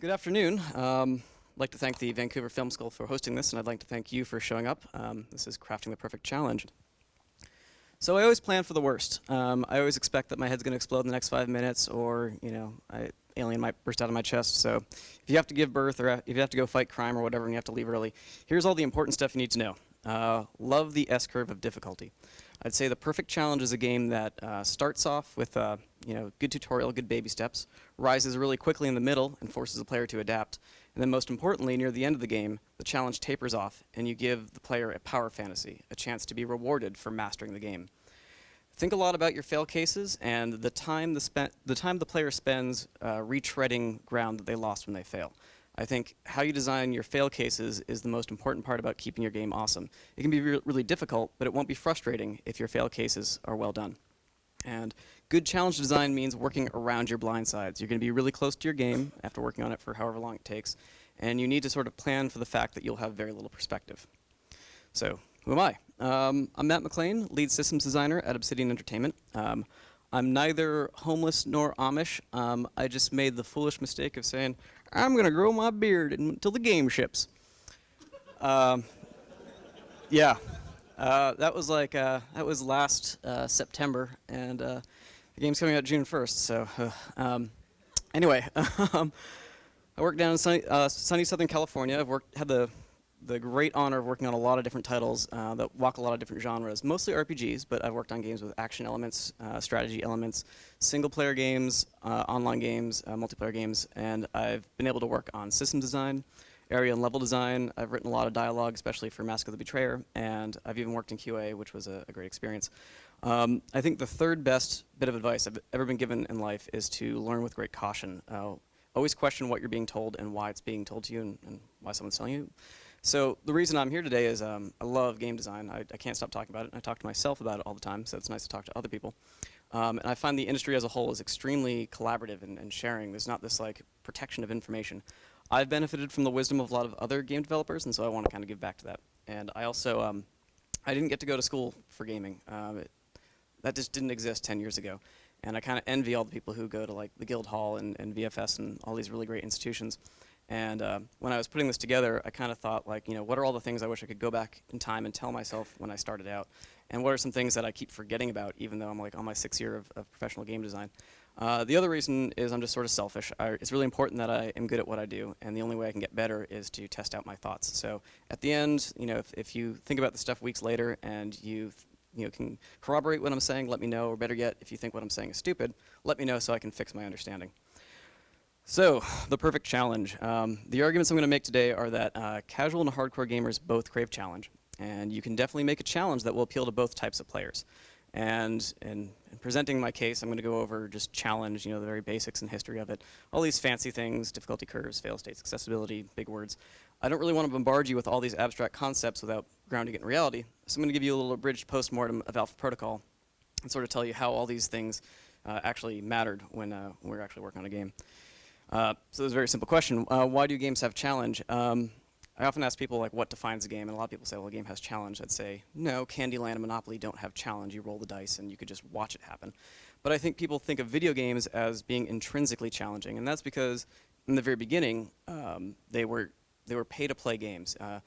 Good afternoon. I'd like to thank the Vancouver Film School for hosting this, and I'd like to thank you for showing up. This is Crafting the Perfect Challenge. So I always plan for the worst. I always expect that my head's going to explode in the next 5 minutes, or alien might burst out of my chest. So if you have to give birth, or if you have to go fight crime or whatever, and you have to leave early, here's all the important stuff you need to know. Love the S-curve of difficulty. I'd say the perfect challenge is a game that starts off with good tutorial, good baby steps, rises really quickly in the middle and forces the player to adapt, and then most importantly, near the end of the game, the challenge tapers off and you give the player a power fantasy, a chance to be rewarded for mastering the game. Think a lot about your fail cases and the time the player spends retreading ground that they lost when they fail. I think how you design your fail cases is the most important part about keeping your game awesome. It can be really difficult, but it won't be frustrating if your fail cases are well done. And good challenge design means working around your blind sides. You're going to be really close to your game after working on it for however long it takes, and you need to sort of plan for the fact that you'll have very little perspective. So, who am I? I'm Matt McLean, lead systems designer at Obsidian Entertainment. I'm neither homeless nor Amish. I just made the foolish mistake of saying, I'm going to grow my beard until the game ships. Yeah. That was last September, and the game's coming out June 1st. So, anyway, I work down in sunny Southern California. I've had the great honor of working on a lot of different titles that walk a lot of different genres, mostly RPGs, but I've worked on games with action elements, strategy elements, single-player games, online games, multiplayer games, and I've been able to work on system design, area and level design. I've written a lot of dialogue, especially for Mask of the Betrayer, and I've even worked in QA, which was a great experience. I think the third best bit of advice I've ever been given in life is to learn with great caution. Always question what you're being told and why it's being told to you and why someone's telling you. So the reason I'm here today is I love game design. I can't stop talking about it. I talk to myself about it all the time, so it's nice to talk to other people. And I find the industry as a whole is extremely collaborative and sharing. There's not this protection of information. I've benefited from the wisdom of a lot of other game developers, and so I want to kind of give back to that. And I also, I didn't get to go to school for gaming. That just didn't exist 10 years ago. And I kind of envy all the people who go to the Guild Hall and VFS and all these really great institutions. And when I was putting this together, I kind of thought, what are all the things I wish I could go back in time and tell myself when I started out? And what are some things that I keep forgetting about, even though I'm on my 6th year of professional game design? The other reason is I'm just sort of selfish. It's really important that I am good at what I do, and the only way I can get better is to test out my thoughts. So at the end, if you think about the stuff weeks later and you can corroborate what I'm saying, let me know. Or better yet, if you think what I'm saying is stupid, let me know so I can fix my understanding. So, the perfect challenge. The arguments I'm going to make today are that casual and hardcore gamers both crave challenge. And you can definitely make a challenge that will appeal to both types of players. And in presenting my case, I'm going to go over just challenge, the very basics and history of it. All these fancy things, difficulty curves, fail states, accessibility, big words. I don't really want to bombard you with all these abstract concepts without grounding it in reality. So I'm going to give you a little abridged post-mortem of Alpha Protocol and sort of tell you how all these things actually mattered when we were actually working on a game. So there's a very simple question. Why do games have challenge? I often ask people what defines a game, and a lot of people say, well, a game has challenge. I'd say, no, Candyland and Monopoly don't have challenge. You roll the dice and you could just watch it happen. But I think people think of video games as being intrinsically challenging, and that's because in the very beginning, they were pay-to-play games. The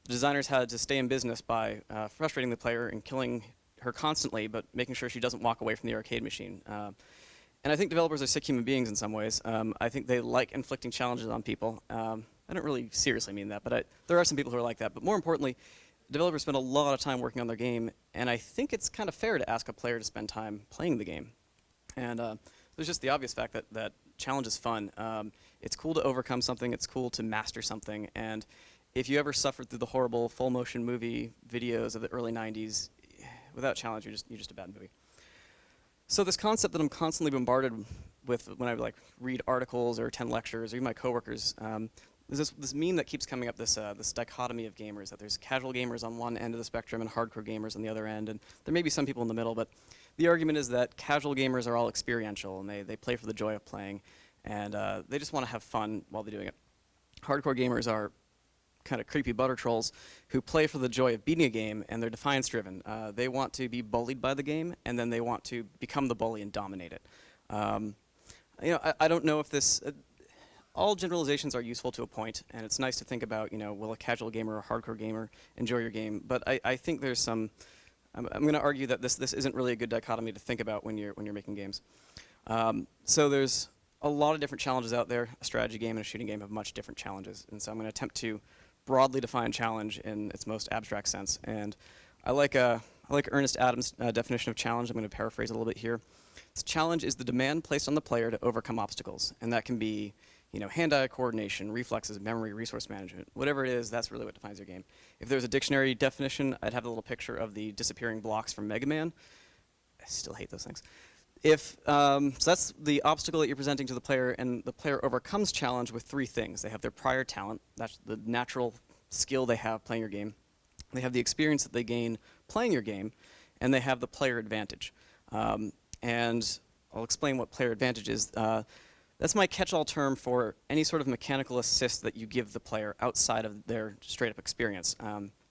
designers had to stay in business by frustrating the player and killing her constantly, but making sure she doesn't walk away from the arcade machine. And I think developers are sick human beings in some ways. I think they like inflicting challenges on people. I don't really seriously mean that, but there are some people who are like that. But more importantly, developers spend a lot of time working on their game, and I think it's kind of fair to ask a player to spend time playing the game. And there's just the obvious fact that challenge is fun. It's cool to overcome something. It's cool to master something. And if you ever suffered through the horrible full-motion movie videos of the early 90s, without challenge, you're just a bad movie. So this concept that I'm constantly bombarded with when I read articles or attend lectures or even my coworkers, there's this meme that keeps coming up, this dichotomy of gamers, that there's casual gamers on one end of the spectrum and hardcore gamers on the other end, and there may be some people in the middle, but the argument is that casual gamers are all experiential, and they play for the joy of playing, and they just want to have fun while they're doing it. Hardcore gamers are kind of creepy butter trolls who play for the joy of beating a game, and they're defiance-driven. They want to be bullied by the game, and then they want to become the bully and dominate it. I don't know if this... all generalizations are useful to a point, and it's nice to think about, will a casual gamer or a hardcore gamer enjoy your game? But I think there's some. I'm going to argue that this isn't really a good dichotomy to think about when you're making games. So there's a lot of different challenges out there. A strategy game and a shooting game have much different challenges, and so I'm going to attempt to broadly define challenge in its most abstract sense. And I like Ernest Adams' definition of challenge. I'm going to paraphrase a little bit here. Challenge is the demand placed on the player to overcome obstacles, and that can be, hand-eye coordination, reflexes, memory, resource management, whatever it is. That's really what defines your game. If there's a dictionary definition, I'd have a little picture of the disappearing blocks from Mega Man. I still hate those things. So that's the obstacle that you're presenting to the player, and the player overcomes challenge with three things. They have their prior talent, that's the natural skill they have playing your game. They have the experience that they gain playing your game, and they have the player advantage. And I'll explain what player advantage is. That's my catch-all term for any sort of mechanical assist that you give the player outside of their straight-up experience.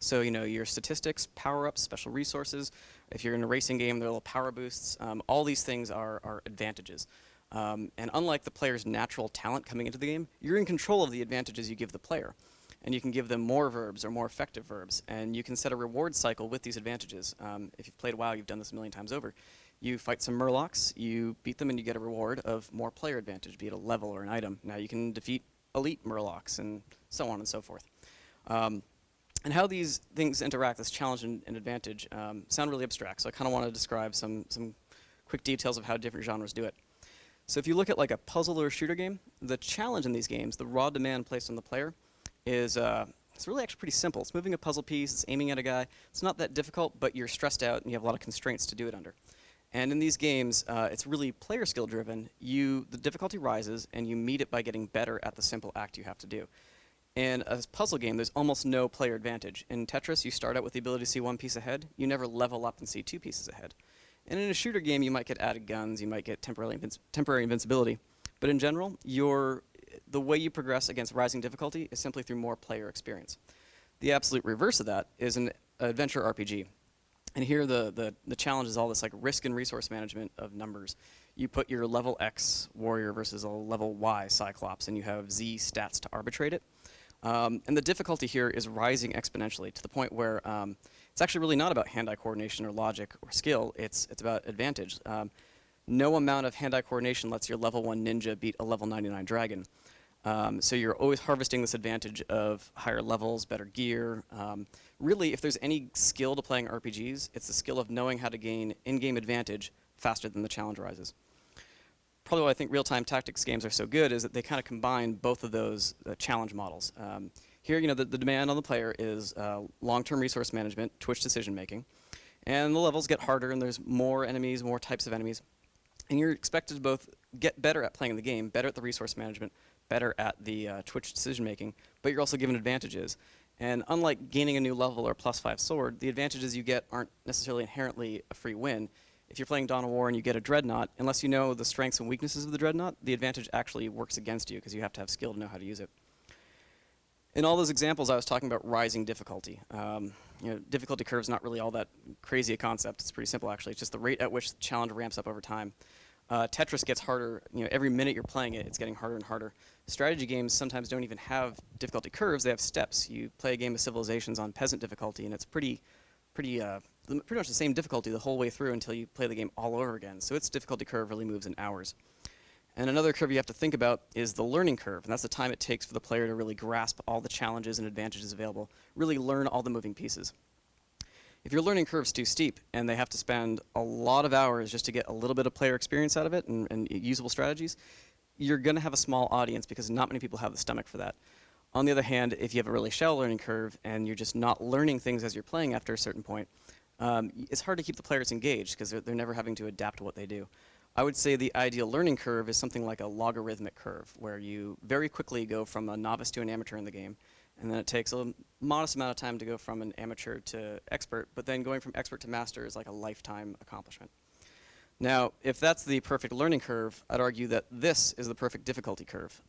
So your statistics, power-ups, special resources. If you're in a racing game, there are little power boosts. All these things are advantages. And unlike the player's natural talent coming into the game, you're in control of the advantages you give the player. And you can give them more verbs or more effective verbs. And you can set a reward cycle with these advantages. If you've played WoW, you've done this a million times over. You fight some Murlocs, you beat them, and you get a reward of more player advantage, be it a level or an item. Now you can defeat elite Murlocs, and so on and so forth. And how these things interact, this challenge and advantage, sound really abstract. So I kind of want to describe some quick details of how different genres do it. So if you look at like a puzzle or a shooter game, the challenge in these games, the raw demand placed on the player, is it's really actually pretty simple. It's moving a puzzle piece, it's aiming at a guy. It's not that difficult, but you're stressed out and you have a lot of constraints to do it under. And in these games, it's really player skill driven. The difficulty rises, and you meet it by getting better at the simple act you have to do. In a puzzle game, there's almost no player advantage. In Tetris, you start out with the ability to see one piece ahead. You never level up and see two pieces ahead. And in a shooter game, you might get added guns, you might get temporary invincibility. But in general, the way you progress against rising difficulty is simply through more player experience. The absolute reverse of that is an adventure RPG. And here the challenge is all this like risk and resource management of numbers. You put your level X warrior versus a level Y Cyclops, and you have Z stats to arbitrate it. And the difficulty here is rising exponentially to the point where it's actually really not about hand-eye coordination or logic or skill. It's about advantage. No amount of hand-eye coordination lets your level 1 ninja beat a level 99 dragon. So you're always harvesting this advantage of higher levels, better gear. Really, if there's any skill to playing RPGs, it's the skill of knowing how to gain in-game advantage faster than the challenge rises. Probably why I think real-time tactics games are so good is that they kind of combine both of those challenge models. Here, the demand on the player is long-term resource management, twitch decision-making, and the levels get harder, and there's more enemies, more types of enemies. And you're expected to both get better at playing the game, better at the resource management, better at the twitch decision-making, but you're also given advantages. And unlike gaining a new level or +5 sword, the advantages you get aren't necessarily inherently a free win. If you're playing Dawn of War and you get a Dreadnought, unless you know the strengths and weaknesses of the Dreadnought, the advantage actually works against you because you have to have skill to know how to use it. In all those examples, I was talking about rising difficulty. Difficulty curve's not really all that crazy a concept. It's pretty simple, actually. It's just the rate at which the challenge ramps up over time. Tetris gets harder. Every minute you're playing it, it's getting harder and harder. Strategy games sometimes don't even have difficulty curves. They have steps. You play a game of Civilizations on peasant difficulty, and it's pretty much the same difficulty the whole way through until you play the game all over again. So its difficulty curve really moves in hours. And another curve you have to think about is the learning curve, and that's the time it takes for the player to really grasp all the challenges and advantages available, really learn all the moving pieces. If your learning curve's too steep and they have to spend a lot of hours just to get a little bit of player experience out of it and usable strategies, you're going to have a small audience because not many people have the stomach for that. On the other hand, if you have a really shallow learning curve and you're just not learning things as you're playing after a certain point, it's hard to keep the players engaged because they're never having to adapt to what they do. I would say the ideal learning curve is something like a logarithmic curve, where you very quickly go from a novice to an amateur in the game, and then it takes a modest amount of time to go from an amateur to expert, but then going from expert to master is like a lifetime accomplishment. Now, if that's the perfect learning curve, I'd argue that this is the perfect difficulty curve.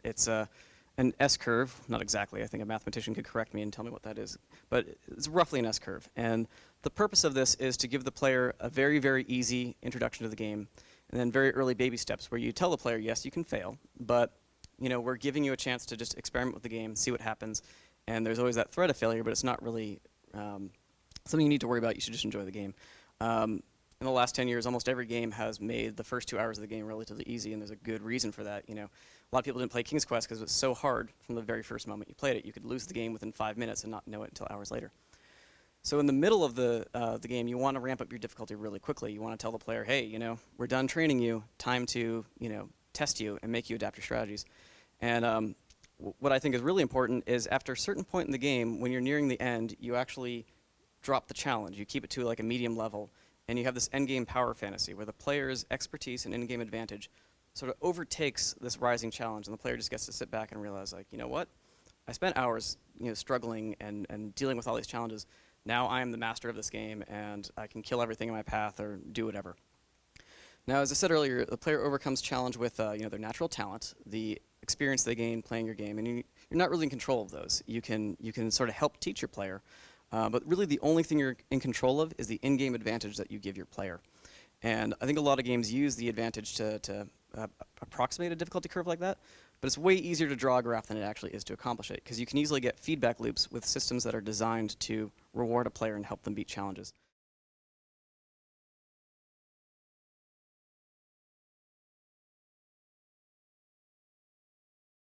It's an S-curve, not exactly, I think a mathematician could correct me and tell me what that is, but it's roughly an S-curve. And the purpose of this is to give the player a very, very easy introduction to the game, and then very early baby steps where you tell the player, yes, you can fail, but we're giving you a chance to just experiment with the game, see what happens, and there's always that threat of failure, but it's not really something you need to worry about. You should just enjoy the game. In the last 10 years, almost every game has made the first 2 hours of the game relatively easy, and there's a good reason for that. A lot of people didn't play King's Quest because it was so hard from the very first moment you played it. You could lose the game within 5 minutes and not know it until hours later. So in the middle of the game, you want to ramp up your difficulty really quickly. You want to tell the player, hey, we're done training you. Time to, test you and make you adapt your strategies. And what I think is really important is after a certain point in the game, when you're nearing the end, you actually drop the challenge. You keep it to like a medium level, and you have this endgame power fantasy where the player's expertise and in-game advantage sort of overtakes this rising challenge, and the player just gets to sit back and realize, like, you know what? I spent hours, struggling and dealing with all these challenges. Now I am the master of this game, and I can kill everything in my path or do whatever. Now, as I said earlier, the player overcomes challenge with their natural talent, the experience they gain playing your game, and you're not really in control of those. You can sort of help teach your player, but really the only thing you're in control of is the in-game advantage that you give your player. And I think a lot of games use the advantage to approximate a difficulty curve like that, but it's way easier to draw a graph than it actually is to accomplish it, because you can easily get feedback loops with systems that are designed to reward a player and help them beat challenges.